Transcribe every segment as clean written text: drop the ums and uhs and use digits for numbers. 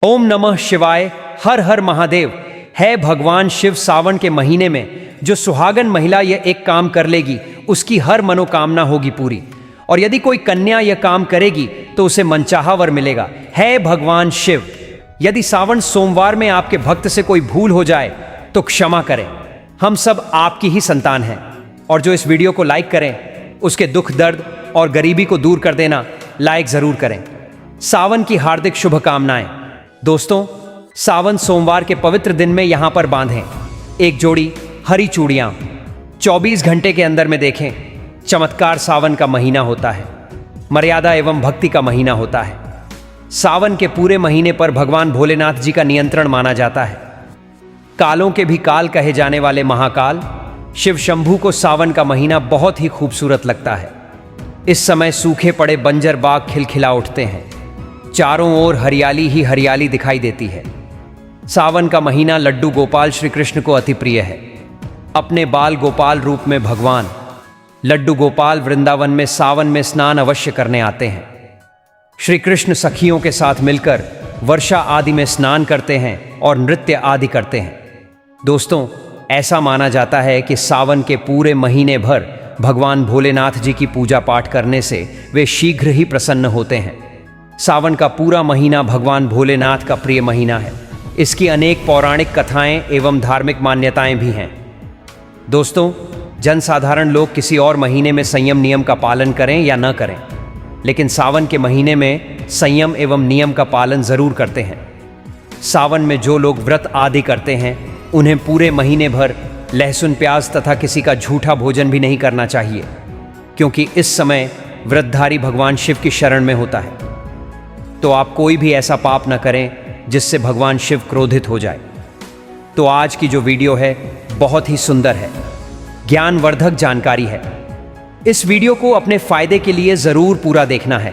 ओम नमः शिवाय। हर हर महादेव। है भगवान शिव सावन के महीने में जो सुहागन महिला यह एक काम कर लेगी उसकी हर मनोकामना होगी पूरी, और यदि कोई कन्या यह काम करेगी तो उसे मनचाहा वर मिलेगा। है भगवान शिव। यदि सावन सोमवार में आपके भक्त से कोई भूल हो जाए तो क्षमा करें, हम सब आपकी ही संतान हैं। और जो इस वीडियो को लाइक करें उसके दुख दर्द और गरीबी को दूर कर देना लाइक जरूर करें। सावन की हार्दिक शुभकामनाएं। दोस्तों, सावन सोमवार के पवित्र दिन में यहां पर बांधें एक जोड़ी हरी चूड़ियां। 24 घंटे के अंदर में देखें, चमत्कार सावन का महीना होता है, मर्यादा एवं भक्ति का महीना होता है। सावन के पूरे महीने पर भगवान भोलेनाथ जी का नियंत्रण माना जाता है। कालों के भी काल कहे जाने वाले महाकाल शिव शंभू को सावन का महीना बहुत ही खूबसूरत लगता है। इस समय सूखे पड़े बंजर बाग खिलखिला उठते हैं, चारों ओर हरियाली ही हरियाली दिखाई देती है। सावन का महीना लड्डू गोपाल श्री कृष्ण को अति प्रिय है। अपने बाल गोपाल रूप में भगवान लड्डू गोपाल वृंदावन में सावन में स्नान अवश्य करने आते हैं। श्री कृष्ण सखियों के साथ मिलकर वर्षा आदि में स्नान करते हैं और नृत्य आदि करते हैं। दोस्तों, ऐसा माना जाता है कि सावन के पूरे महीने भर भगवान भोलेनाथ जी की पूजा पाठ करने से वे शीघ्र ही प्रसन्न होते हैं। सावन का पूरा महीना भगवान भोलेनाथ का प्रिय महीना है। इसकी अनेक पौराणिक कथाएं एवं धार्मिक मान्यताएं भी हैं। दोस्तों, जनसाधारण लोग किसी और महीने में संयम नियम का पालन करें या न करें, लेकिन सावन के महीने में संयम एवं नियम का पालन जरूर करते हैं। सावन में जो लोग व्रत आदि करते हैं उन्हें पूरे महीने भर लहसुन प्याज तथा किसी का झूठा भोजन भी नहीं करना चाहिए, क्योंकि इस समय व्रतधारी भगवान शिव की शरण में होता है। तो आप कोई भी ऐसा पाप न करें जिससे भगवान शिव क्रोधित हो जाए। तो आज की जो वीडियो है बहुत ही सुंदर है, ज्ञानवर्धक जानकारी है। इस वीडियो को अपने फायदे के लिए जरूर पूरा देखना है,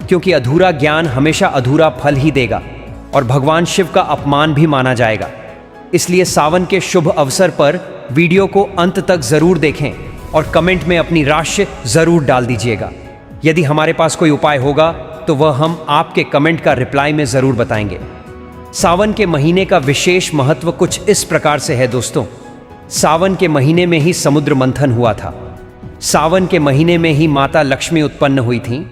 क्योंकि अधूरा ज्ञान हमेशा अधूरा फल ही देगा और भगवान शिव का अपमान भी माना जाएगा। इसलिए सावन के शुभ अवसर पर वीडियो को अंत तक जरूर देखें और कमेंट में अपनी राशि जरूर डाल दीजिएगा। यदि हमारे पास कोई उपाय होगा तो वह हम आपके कमेंट का रिप्लाई में जरूर बताएंगे। सावन के महीने का विशेष महत्व कुछ इस प्रकार से है। दोस्तों, सावन के महीने में ही समुद्र मंथन हुआ था। सावन के महीने में ही माता लक्ष्मी उत्पन्न हुई थीं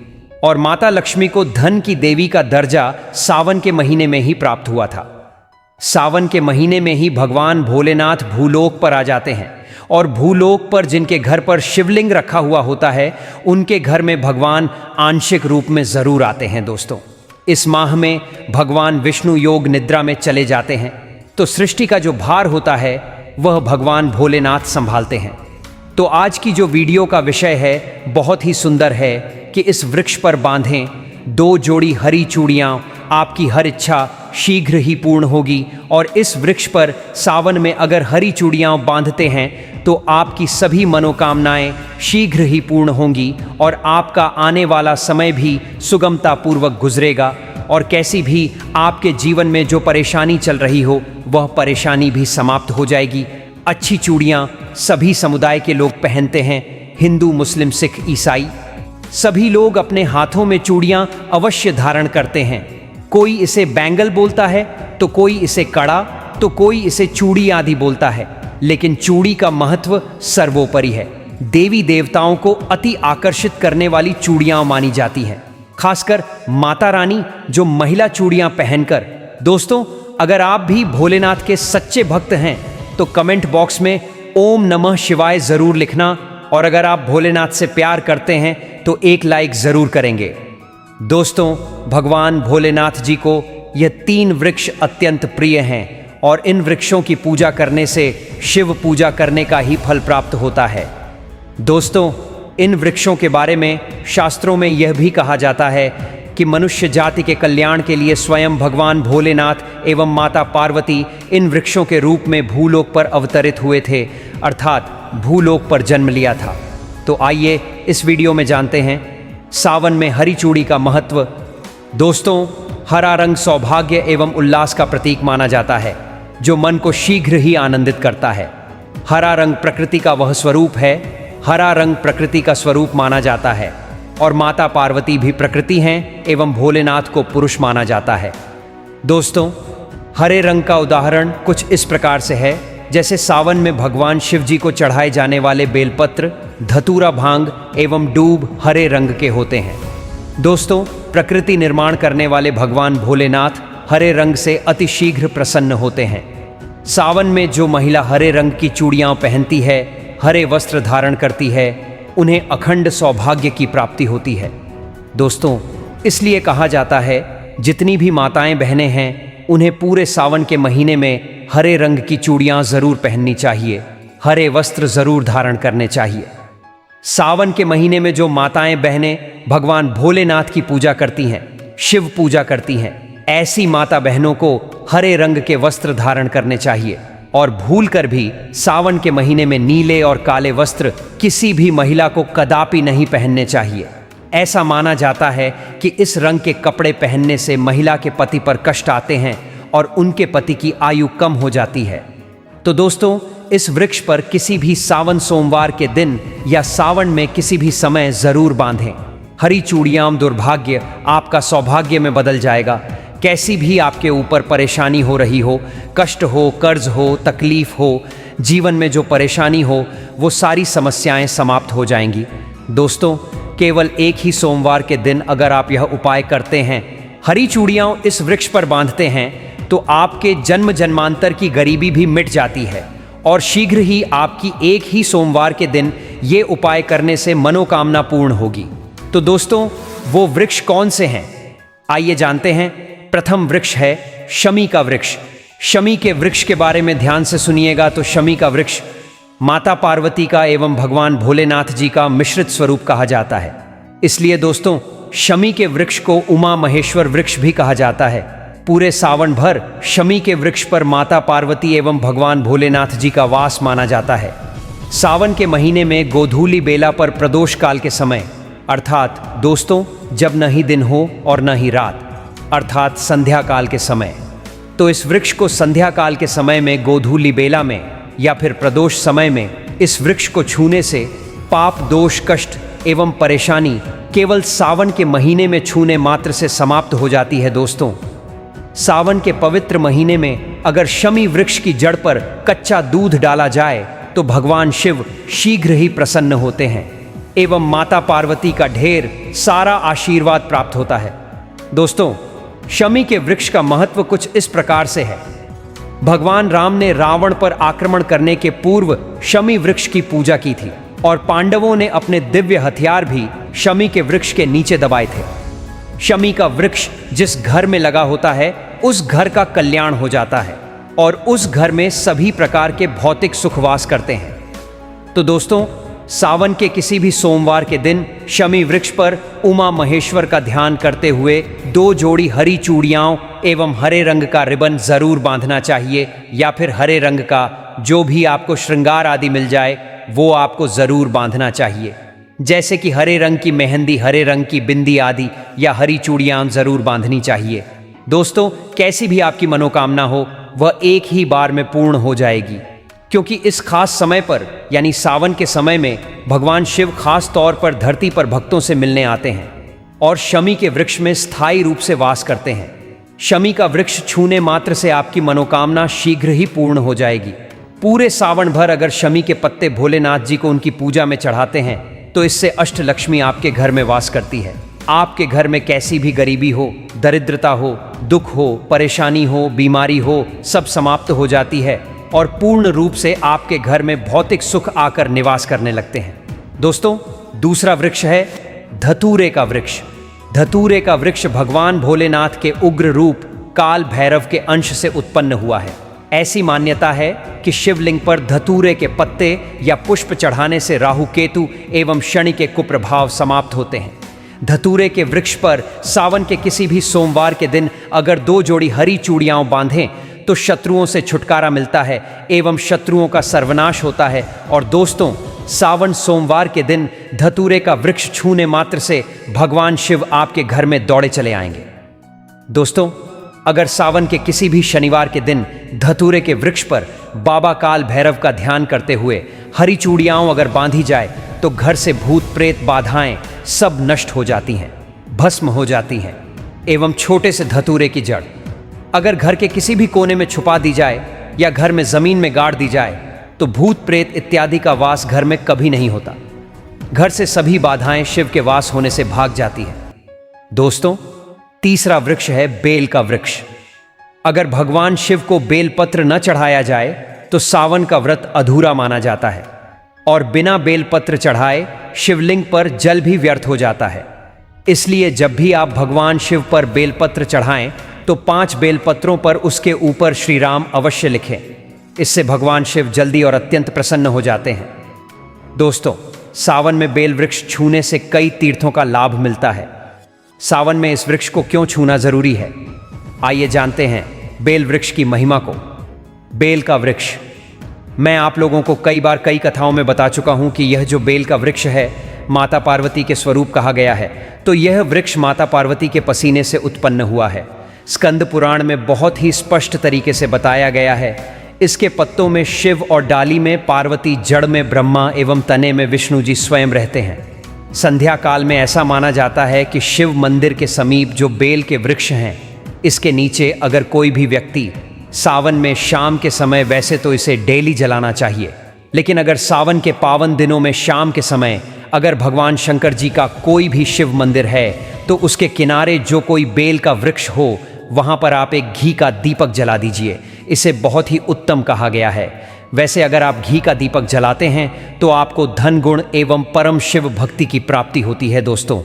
और माता लक्ष्मी को धन की देवी का दर्जा सावन के महीने में ही प्राप्त हुआ था। सावन के महीने में ही भगवान भोलेनाथ भूलोक पर आ जाते हैं और भूलोक पर जिनके घर पर शिवलिंग रखा हुआ होता है उनके घर में भगवान आंशिक रूप में जरूर आते हैं। दोस्तों, इस माह में भगवान विष्णु योग निद्रा में चले जाते हैं, तो सृष्टि का जो भार होता है वह भगवान भोलेनाथ संभालते हैं। तो आज की जो वीडियो का विषय है बहुत ही सुंदर है कि इस वृक्ष पर बांधें 2 जोड़ी हरी चूड़ियाँ, आपकी हर इच्छा शीघ्र ही पूर्ण होगी। और इस वृक्ष पर सावन में अगर हरी चूड़ियाँ बांधते हैं तो आपकी सभी मनोकामनाएं शीघ्र ही पूर्ण होंगी और आपका आने वाला समय भी सुगमता पूर्वक गुजरेगा। और कैसी भी आपके जीवन में जो परेशानी चल रही हो वह परेशानी भी समाप्त हो जाएगी। अच्छी चूड़ियाँ सभी समुदाय के लोग पहनते हैं, हिंदू, मुस्लिम, सिख, ईसाई, सभी लोग अपने हाथों में चूड़ियाँ अवश्य धारण करते हैं। कोई इसे बैंगल बोलता है तो कोई इसे कड़ा, तो कोई इसे चूड़ी आदि बोलता है, लेकिन चूड़ी का महत्व सर्वोपरि है। देवी देवताओं को अति आकर्षित करने वाली चूड़ियां मानी जाती हैं, खासकर माता रानी जो महिला चूड़ियां पहनकर। दोस्तों, अगर आप भी भोलेनाथ के सच्चे भक्त हैं तो कमेंट बॉक्स में ओम नमः शिवाय जरूर लिखना, और अगर आप भोलेनाथ से प्यार करते हैं तो एक लाइक जरूर करेंगे। दोस्तों, भगवान भोलेनाथ जी को यह 3 वृक्ष अत्यंत प्रिय हैं और इन वृक्षों की पूजा करने से शिव पूजा करने का ही फल प्राप्त होता है। दोस्तों, इन वृक्षों के बारे में शास्त्रों में यह भी कहा जाता है कि मनुष्य जाति के कल्याण के लिए स्वयं भगवान भोलेनाथ एवं माता पार्वती इन वृक्षों के रूप में भूलोक पर अवतरित हुए थे, अर्थात भूलोक पर जन्म लिया था। तो आइए इस वीडियो में जानते हैं सावन में हरी चूड़ी का महत्व। दोस्तों, हरा रंग सौभाग्य एवं उल्लास का प्रतीक माना जाता है, जो मन को शीघ्र ही आनंदित करता है। हरा रंग प्रकृति का वह स्वरूप है, हरा रंग प्रकृति का स्वरूप माना जाता है और माता पार्वती भी प्रकृति हैं एवं भोलेनाथ को पुरुष माना जाता है। दोस्तों, हरे रंग का उदाहरण कुछ इस प्रकार से है जैसे सावन में भगवान शिव जी को चढ़ाए जाने वाले बेलपत्र, धतूरा, भांग एवं दूब हरे रंग के होते हैं। दोस्तों, प्रकृति निर्माण करने वाले भगवान भोलेनाथ हरे रंग से अतिशीघ्र प्रसन्न होते हैं। सावन में जो महिला हरे रंग की चूड़ियां पहनती है, हरे वस्त्र धारण करती है, उन्हें अखंड सौभाग्य की प्राप्ति होती है। दोस्तों, इसलिए कहा जाता है जितनी भी माताएं बहनें हैं उन्हें पूरे सावन के महीने में हरे रंग की चूड़ियां जरूर पहननी चाहिए, हरे वस्त्र जरूर धारण करने चाहिए। सावन के महीने में जो माताएं बहनें भगवान भोलेनाथ की पूजा करती हैं, शिव पूजा करती हैं, ऐसी माता बहनों को हरे रंग के वस्त्र धारण करने चाहिए और भूलकर भी सावन के महीने में नीले और काले वस्त्र किसी भी महिला को कदापि नहीं पहनने चाहिए। ऐसा माना जाता है कि इस रंग के कपड़े पहनने से महिला के पति पर कष्ट आते हैं और उनके पति की आयु कम हो जाती है। तो दोस्तों, इस वृक्ष पर किसी भी सावन सोमवार के दिन या सावन में किसी भी समय जरूर बांधें। हरी चूड़ियां दुर्भाग्य आपका सौभाग्य में बदल जाएगा। कैसी भी आपके ऊपर परेशानी हो रही हो, कष्ट हो, कर्ज हो, तकलीफ हो, जीवन में जो परेशानी हो, वो सारी समस्याएं समाप्त हो जाएंगी। दोस्तों, केवल एक ही सोमवार के दिन अगर आप यह उपाय करते हैं, हरी चूड़ियां इस वृक्ष पर बांधते हैं, तो आपके जन्म जन्मांतर की गरीबी भी मिट जाती है और शीघ्र ही आपकी एक ही सोमवार के दिन ये उपाय करने से मनोकामना पूर्ण होगी। तो दोस्तों, वो वृक्ष कौन से हैं? आइए जानते हैं। प्रथम वृक्ष है शमी का वृक्ष। शमी के वृक्ष के बारे में ध्यान से सुनिएगा। तो शमी का वृक्ष माता पार्वती का एवं भगवान भोलेनाथ जी का मिश्रित स्वरूप कहा जाता है। इसलिए दोस्तों, शमी के वृक्ष को उमा महेश्वर वृक्ष भी कहा जाता है। पूरे सावन भर शमी के वृक्ष पर माता पार्वती एवं भगवान भोलेनाथ जी का वास माना जाता है। सावन के महीने में गोधूली बेला पर प्रदोष काल के समय, अर्थात दोस्तों जब न ही दिन हो और न ही रात, अर्थात संध्या काल के समय, तो इस वृक्ष को संध्या काल के समय में गोधूली बेला में या फिर प्रदोष समय में इस वृक्ष को छूने से पाप, दोष, कष्ट एवं परेशानी केवल सावन के महीने में छूने मात्र से समाप्त हो जाती है। दोस्तों, सावन के पवित्र महीने में अगर शमी वृक्ष की जड़ पर कच्चा दूध डाला जाए तो भगवान शिव शीघ्र ही प्रसन्न होते हैं एवं माता पार्वती का ढेर सारा आशीर्वाद प्राप्त होता है। दोस्तों, शमी के वृक्ष का महत्व कुछ इस प्रकार से है। भगवान राम ने रावण पर आक्रमण करने के पूर्व शमी वृक्ष की पूजा की थी और पांडवों ने अपने दिव्य हथियार भी शमी के वृक्ष के नीचे दबाए थे। शमी का वृक्ष जिस घर में लगा होता है उस घर का कल्याण हो जाता है और उस घर में सभी प्रकार के भौतिक सुख वास करते हैं। तो दोस्तों, सावन के किसी भी सोमवार के दिन शमी वृक्ष पर उमा महेश्वर का ध्यान करते हुए 2 जोड़ी हरी चूड़ियां एवं हरे रंग का रिबन जरूर बांधना चाहिए, या फिर हरे रंग का जो भी आपको श्रृंगार आदि मिल जाए वो आपको जरूर बांधना चाहिए। जैसे कि हरे रंग की मेहंदी, हरे रंग की बिंदी आदि, या हरी चूड़ियां जरूर बांधनी चाहिए। दोस्तों, कैसी भी आपकी मनोकामना हो वह एक ही बार में पूर्ण हो जाएगी, क्योंकि इस खास समय पर यानी सावन के समय में भगवान शिव खास तौर पर धरती पर भक्तों से मिलने आते हैं और शमी के वृक्ष में स्थायी रूप से वास करते हैं। शमी का वृक्ष छूने मात्र से आपकी मनोकामना शीघ्र ही पूर्ण हो जाएगी। पूरे सावन भर अगर शमी के पत्ते भोलेनाथ जी को उनकी पूजा में चढ़ाते हैं तो इससे अष्टलक्ष्मी आपके घर में वास करती है। आपके घर में कैसी भी गरीबी हो, दरिद्रता हो, दुख हो, परेशानी हो, बीमारी हो, सब समाप्त हो जाती है और पूर्ण रूप से आपके घर में भौतिक सुख आकर निवास करने लगते हैं। दोस्तों, दूसरा वृक्ष है धतूरे का वृक्ष। धतूरे का वृक्ष भगवान भोलेनाथ के उग्र रूप काल भैरव के अंश से उत्पन्न हुआ है। ऐसी मान्यता है कि शिवलिंग पर धतूरे के पत्ते या पुष्प चढ़ाने से राहु, केतु एवं शनि के कुप्रभाव समाप्त होते हैं। धतूरे के वृक्ष पर सावन के किसी भी सोमवार के दिन अगर 2 जोड़ी हरी चूड़ियां बांधें तो शत्रुओं से छुटकारा मिलता है एवं शत्रुओं का सर्वनाश होता है। और दोस्तों, सावन सोमवार के दिन धतूरे का वृक्ष छूने मात्र से भगवान शिव आपके घर में दौड़े चले आएंगे। दोस्तों, अगर सावन के किसी भी शनिवार के दिन धतूरे के वृक्ष पर बाबा काल भैरव का ध्यान करते हुए हरी चूड़ियां अगर बांधी जाए तो घर से भूत प्रेत बाधाएं सब नष्ट हो जाती हैं, भस्म हो जाती हैं एवं छोटे से धतूरे की जड़ अगर घर के किसी भी कोने में छुपा दी जाए या घर में जमीन में गाड़ दी जाए तो भूत प्रेत इत्यादि का वास घर में कभी नहीं होता। घर से सभी बाधाएं शिव के वास होने से भाग जाती है। दोस्तों, तीसरा वृक्ष है बेल का वृक्ष। अगर भगवान शिव को बेलपत्र न चढ़ाया जाए तो सावन का व्रत अधूरा माना जाता है और बिना बेलपत्र चढ़ाए शिवलिंग पर जल भी व्यर्थ हो जाता है। इसलिए जब भी आप भगवान शिव पर बेलपत्र चढ़ाएं तो 5 बेलपत्रों पर उसके ऊपर श्री राम अवश्य लिखें। इससे भगवान शिव जल्दी और अत्यंत प्रसन्न हो जाते हैं। दोस्तों, सावन में बेल वृक्ष छूने से कई तीर्थों का लाभ मिलता है। सावन में इस वृक्ष को क्यों छूना जरूरी है, आइए जानते हैं बेल वृक्ष की महिमा को। बेल का वृक्ष, मैं आप लोगों को कई बार कई कथाओं में बता चुका हूं कि यह जो बेल का वृक्ष है माता पार्वती के स्वरूप कहा गया है। तो यह वृक्ष माता पार्वती के पसीने से उत्पन्न हुआ है। स्कंद पुराण में बहुत ही स्पष्ट तरीके से बताया गया है। इसके पत्तों में शिव और डाली में पार्वती, जड़ में ब्रह्मा एवं तने में विष्णु जी स्वयं रहते हैं। संध्या काल में ऐसा माना जाता है कि शिव मंदिर के समीप जो बेल के वृक्ष हैं, इसके नीचे अगर कोई भी व्यक्ति सावन में शाम के समय, वैसे तो इसे डेली जलाना चाहिए, लेकिन अगर सावन के पावन दिनों में शाम के समय अगर भगवान शंकर जी का कोई भी शिव मंदिर है तो उसके किनारे जो कोई बेल का वृक्ष हो वहां पर आप एक घी का दीपक जला दीजिए। इसे बहुत ही उत्तम कहा गया है। वैसे अगर आप घी का दीपक जलाते हैं तो आपको धन गुण एवं परम शिव भक्ति की प्राप्ति होती है। दोस्तों,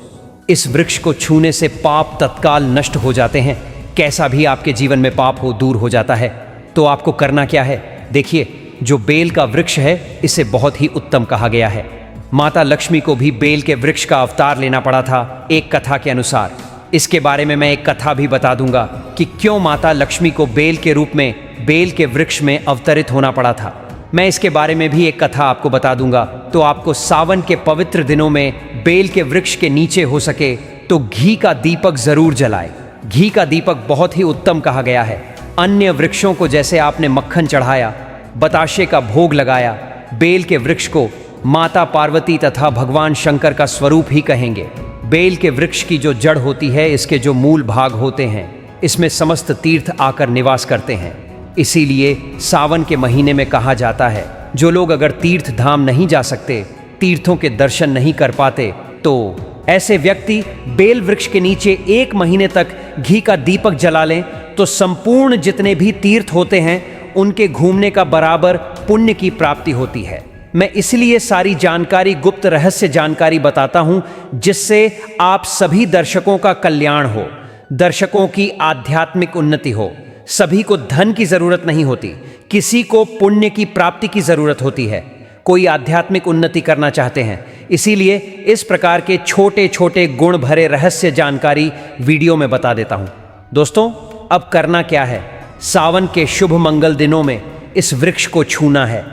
इस वृक्ष को छूने से पाप तत्काल नष्ट हो जाते हैं। कैसा भी आपके जीवन में पाप हो, दूर हो जाता है। तो आपको करना क्या है, देखिए, जो बेल का वृक्ष है इसे बहुत ही उत्तम कहा गया है। माता लक्ष्मी को भी बेल के वृक्ष का अवतार लेना पड़ा था एक कथा के अनुसार। इसके बारे में मैं एक कथा भी बता दूंगा कि क्यों माता लक्ष्मी को बेल के रूप में बेल के वृक्ष में अवतरित होना पड़ा था। मैं इसके बारे में भी एक कथा आपको बता दूंगा। तो आपको सावन के पवित्र दिनों में बेल के वृक्ष के नीचे हो सके तो घी का दीपक जरूर जलाए। घी का दीपक बहुत ही उत्तम कहा गया है। अन्य वृक्षों को जैसे आपने मक्खन चढ़ाया, बताशे का भोग लगाया, बेल के वृक्ष को माता पार्वती तथा भगवान शंकर का स्वरूप ही कहेंगे। बेल के वृक्ष की जो जड़ होती है, इसके जो मूल भाग होते हैं, इसमें समस्त तीर्थ आकर निवास करते हैं। इसीलिए सावन के महीने में कहा जाता है, जो लोग अगर तीर्थ धाम नहीं जा सकते, तीर्थों के दर्शन नहीं कर पाते, तो ऐसे व्यक्ति बेल वृक्ष के नीचे 1 महीने तक घी का दीपक जला लें तो संपूर्ण जितने भी तीर्थ होते हैं उनके घूमने का बराबर पुण्य की प्राप्ति होती है। मैं इसलिए सारी जानकारी, गुप्त रहस्य जानकारी बताता हूं, जिससे आप सभी दर्शकों का कल्याण हो, दर्शकों की आध्यात्मिक उन्नति हो। सभी को धन की जरूरत नहीं होती, किसी को पुण्य की प्राप्ति की जरूरत होती है। कोई आध्यात्मिक उन्नति करना चाहते हैं, इसीलिए इस प्रकार के छोटे छोटे गुण भरे रहस्य जानकारी वीडियो में बता देता हूं। दोस्तों, अब करना क्या है, सावन के शुभ मंगल दिनों में इस वृक्ष को छूना है।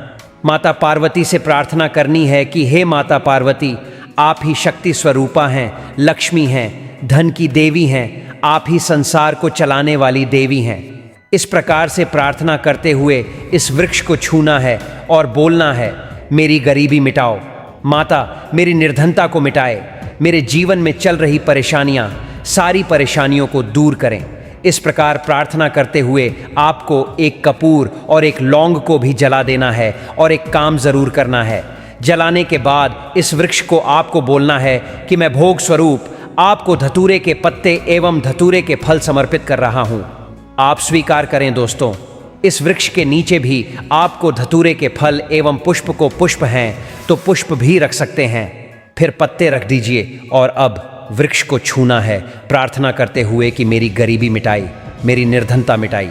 माता पार्वती से प्रार्थना करनी है कि हे माता पार्वती, आप ही शक्ति स्वरूपा हैं, लक्ष्मी हैं, धन की देवी हैं, आप ही संसार को चलाने वाली देवी हैं। इस प्रकार से प्रार्थना करते हुए इस वृक्ष को छूना है और बोलना है, मेरी गरीबी मिटाओ माता, मेरी निर्धनता को मिटाए, मेरे जीवन में चल रही परेशानियां, सारी परेशानियों को दूर करें। इस प्रकार प्रार्थना करते हुए आपको एक कपूर और एक लौंग को भी जला देना है और एक काम जरूर करना है। जलाने के बाद इस वृक्ष को आपको बोलना है कि मैं भोग स्वरूप आपको धतूरे के पत्ते एवं धतूरे के फल समर्पित कर रहा हूं। आप स्वीकार करें। दोस्तों, इस वृक्ष के नीचे भी आपको धतूरे के फल एवं पुष्प को, पुष्प हैं तो पुष्प भी रख सकते हैं, फिर पत्ते रख दीजिए और अब वृक्ष को छूना है, प्रार्थना करते हुए कि मेरी गरीबी मिटाई, मेरी निर्धनता मिटाई।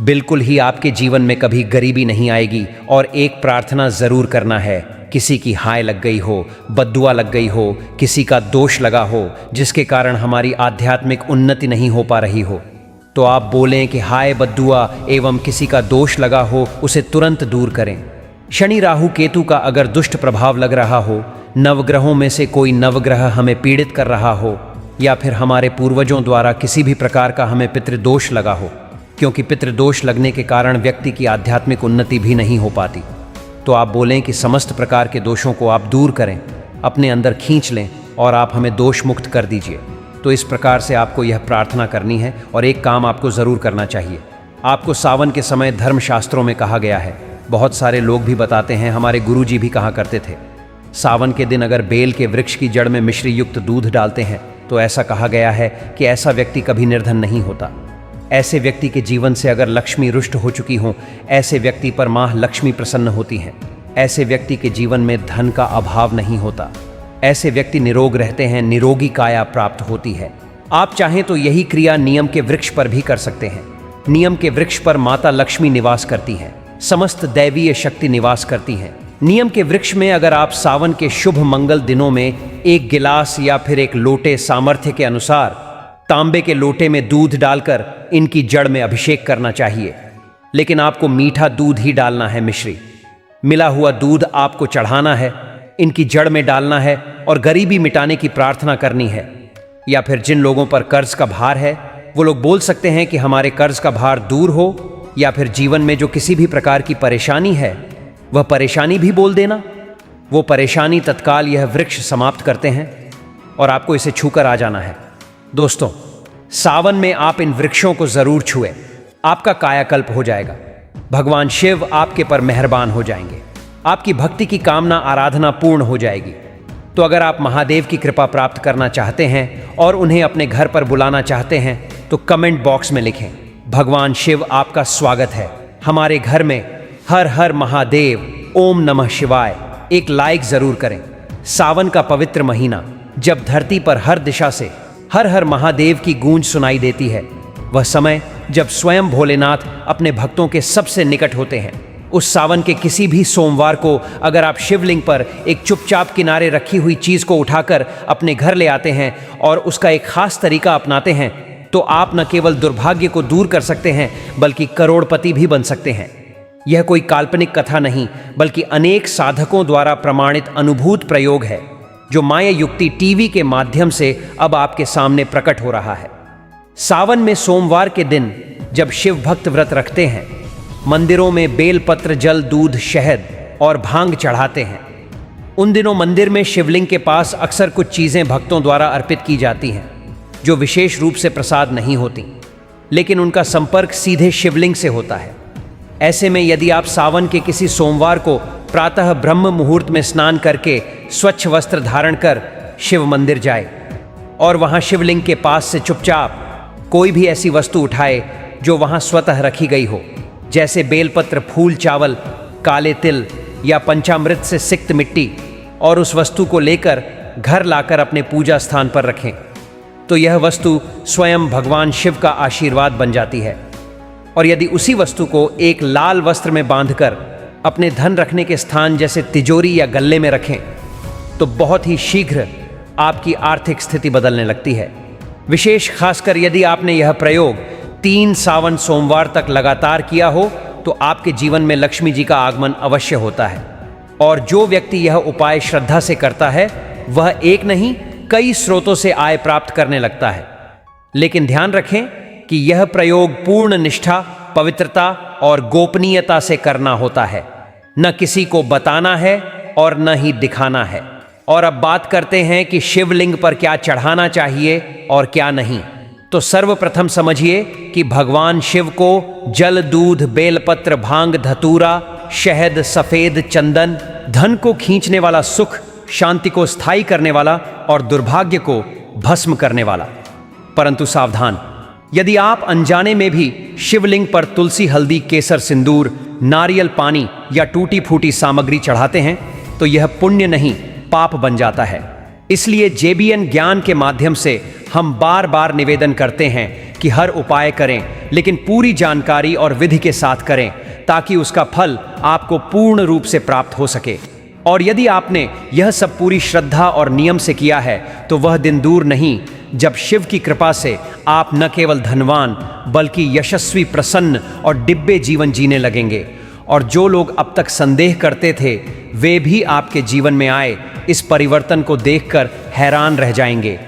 बिल्कुल ही आपके जीवन में कभी गरीबी नहीं आएगी। और एक प्रार्थना जरूर करना है, किसी की हाय लग गई हो, बद्दुआ लग गई हो, किसी का दोष लगा हो जिसके कारण हमारी आध्यात्मिक उन्नति नहीं हो पा रही हो, तो आप बोलें कि हाय बद्दुआ एवं किसी का दोष लगा हो, उसे तुरंत दूर करें। शनि, राहु, केतु का अगर दुष्ट प्रभाव लग रहा हो, नवग्रहों में से कोई नवग्रह हमें पीड़ित कर रहा हो, या फिर हमारे पूर्वजों द्वारा किसी भी प्रकार का हमें पितृदोष लगा हो, क्योंकि पितृदोष लगने के कारण व्यक्ति की आध्यात्मिक उन्नति भी नहीं हो पाती, तो आप बोलें कि समस्त प्रकार के दोषों को आप दूर करें, अपने अंदर खींच लें और आप हमें दोष मुक्त कर दीजिए। तो इस प्रकार से आपको यह प्रार्थना करनी है और एक काम आपको ज़रूर करना चाहिए। आपको सावन के समय धर्मशास्त्रों में कहा गया है, बहुत सारे लोग भी बताते हैं, हमारे गुरुजी भी कहा करते थे, सावन के दिन अगर बेल के वृक्ष की जड़ में मिश्री युक्त दूध डालते हैं तो ऐसा कहा गया है कि ऐसा व्यक्ति कभी निर्धन नहीं होता। ऐसे व्यक्ति के जीवन से अगर लक्ष्मी रुष्ट हो चुकी हो, ऐसे व्यक्ति पर माँ लक्ष्मी प्रसन्न होती हैं। ऐसे व्यक्ति के जीवन में धन का अभाव नहीं होता। ऐसे व्यक्ति निरोग रहते हैं, निरोगी काया प्राप्त होती है। आप चाहें तो यही क्रिया नियम के वृक्ष पर भी कर सकते हैं। नियम के वृक्ष पर माता लक्ष्मी निवास करती हैं, समस्त दैवीय शक्ति निवास करती हैं। नियम के वृक्ष में अगर आप सावन के शुभ मंगल दिनों में एक गिलास या फिर एक लोटे सामर्थ्य के अनुसार तांबे के लोटे में दूध डालकर इनकी जड़ में अभिषेक करना चाहिए। लेकिन आपको मीठा दूध ही डालना है, मिश्री मिला हुआ दूध आपको चढ़ाना है, इनकी जड़ में डालना है और गरीबी मिटाने की प्रार्थना करनी है। या फिर जिन लोगों पर कर्ज का भार है वो लोग बोल सकते हैं कि हमारे कर्ज का भार दूर हो, या फिर जीवन में जो किसी भी प्रकार की परेशानी है वह परेशानी भी बोल देना। वो परेशानी तत्काल यह वृक्ष समाप्त करते हैं और आपको इसे छूकर आ जाना है। दोस्तों, सावन में आप इन वृक्षों को जरूर छुएं, आपका कायाकल्प हो जाएगा। भगवान शिव आपके पर मेहरबान हो जाएंगे, आपकी भक्ति की कामना आराधना पूर्ण हो जाएगी। तो अगर आप महादेव की कृपा प्राप्त करना चाहते हैं और उन्हें अपने घर पर बुलाना चाहते हैं तो कमेंट बॉक्स में लिखें, भगवान शिव आपका स्वागत है हमारे घर में, हर हर महादेव, ओम नमः शिवाय। एक लाइक जरूर करें। सावन का पवित्र महीना, जब धरती पर हर दिशा से हर हर महादेव की गूंज सुनाई देती है, वह समय जब स्वयं भोलेनाथ अपने भक्तों के सबसे निकट होते हैं। उस सावन के किसी भी सोमवार को अगर आप शिवलिंग पर एक चुपचाप किनारे रखी हुई चीज को उठाकर अपने घर ले आते हैं और उसका एक खास तरीका अपनाते हैं तो आप न केवल दुर्भाग्य को दूर कर सकते हैं बल्कि करोड़पति भी बन सकते हैं। यह कोई काल्पनिक कथा नहीं बल्कि अनेक साधकों द्वारा प्रमाणित अनुभूत प्रयोग है जो माया युक्ति टीवी के माध्यम से अब आपके सामने प्रकट हो रहा है। सावन में सोमवार के दिन जब शिव भक्त व्रत रखते हैं, मंदिरों में बेलपत्र, जल, दूध, शहद और भांग चढ़ाते हैं। उन दिनों मंदिर में शिवलिंग के पास अक्सर कुछ चीजें भक्तों द्वारा अर्पित की जाती हैं जो विशेष रूप से प्रसाद नहीं होती, लेकिन उनका संपर्क सीधे शिवलिंग से होता है। ऐसे में यदि आप सावन के किसी सोमवार को प्रातः ब्रह्म मुहूर्त में स्नान करके स्वच्छ वस्त्र धारण कर शिव मंदिर जाए और वहां शिवलिंग के पास से चुपचाप कोई भी ऐसी वस्तु उठाए जो वहां स्वतः रखी गई हो, जैसे बेलपत्र, फूल, चावल, काले तिल या पंचामृत से सिक्त मिट्टी, और उस वस्तु को लेकर घर लाकर अपने पूजा स्थान पर रखें, तो यह वस्तु स्वयं भगवान शिव का आशीर्वाद बन जाती है। और यदि उसी वस्तु को एक लाल वस्त्र में बांधकर अपने धन रखने के स्थान जैसे तिजोरी या गल्ले में रखें तो बहुत ही शीघ्र आपकी आर्थिक स्थिति बदलने लगती है। विशेष खासकर यदि आपने यह प्रयोग 3 सावन सोमवार तक लगातार किया हो तो आपके जीवन में लक्ष्मी जी का आगमन अवश्य होता है। और जो व्यक्ति यह उपाय श्रद्धा से करता है वह एक नहीं कई स्रोतों से आय प्राप्त करने लगता है। लेकिन ध्यान रखें कि यह प्रयोग पूर्ण निष्ठा, पवित्रता और गोपनीयता से करना होता है। न किसी को बताना है और न ही दिखाना है। और अब बात करते हैं कि शिवलिंग पर क्या चढ़ाना चाहिए और क्या नहीं। तो सर्वप्रथम समझिए कि भगवान शिव को जल, दूध, बेलपत्र, भांग, धतूरा, शहद, सफेद चंदन, धन को खींचने वाला, सुख शांति को स्थायी करने वाला और दुर्भाग्य को भस्म करने वाला। परंतु सावधान, यदि आप अनजाने में भी शिवलिंग पर तुलसी, हल्दी, केसर, सिंदूर, नारियल पानी या टूटी फूटी सामग्री चढ़ाते हैं तो यह पुण्य नहीं पाप बन जाता है। इसलिए JBN ज्ञान के माध्यम से हम बार बार निवेदन करते हैं कि हर उपाय करें, लेकिन पूरी जानकारी और विधि के साथ करें ताकि उसका फल आपको पूर्ण रूप से प्राप्त हो सके। और यदि आपने यह सब पूरी श्रद्धा और नियम से किया है तो वह दिन दूर नहीं जब शिव की कृपा से आप न केवल धनवान बल्कि यशस्वी, प्रसन्न और दिव्य जीवन जीने लगेंगे। और जो लोग अब तक संदेह करते थे वे भी आपके जीवन में आए इस परिवर्तन को देखकर हैरान रह जाएंगे।